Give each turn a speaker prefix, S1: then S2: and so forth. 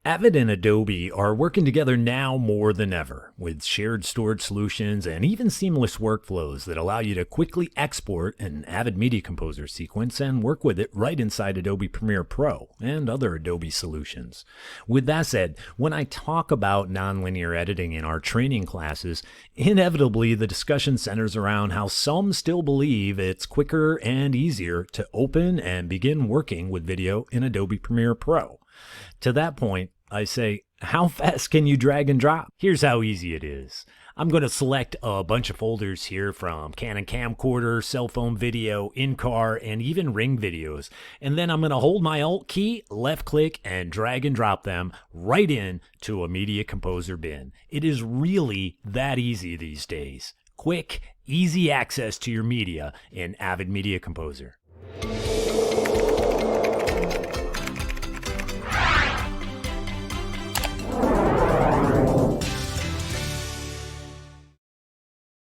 S1: Avid and Adobe are working together now more than ever, with shared storage solutions and even seamless workflows that allow you to quickly export an Avid Media Composer sequence and work with it right inside Adobe Premiere Pro and other Adobe solutions. With that said, when I talk about nonlinear editing in our training classes, inevitably the discussion centers around how some still believe it's quicker and easier to open and begin working with video in Adobe Premiere Pro. To that point, I say, how fast can you drag and drop? Here's how easy it is. I'm going to select a bunch of folders here from Canon camcorder, cell phone video, in-car, and even Ring videos. And then I'm going to hold my Alt key, left click, and drag and drop them right in to a Media Composer bin. It is really that easy these days. Quick, easy access to your media in Avid Media Composer.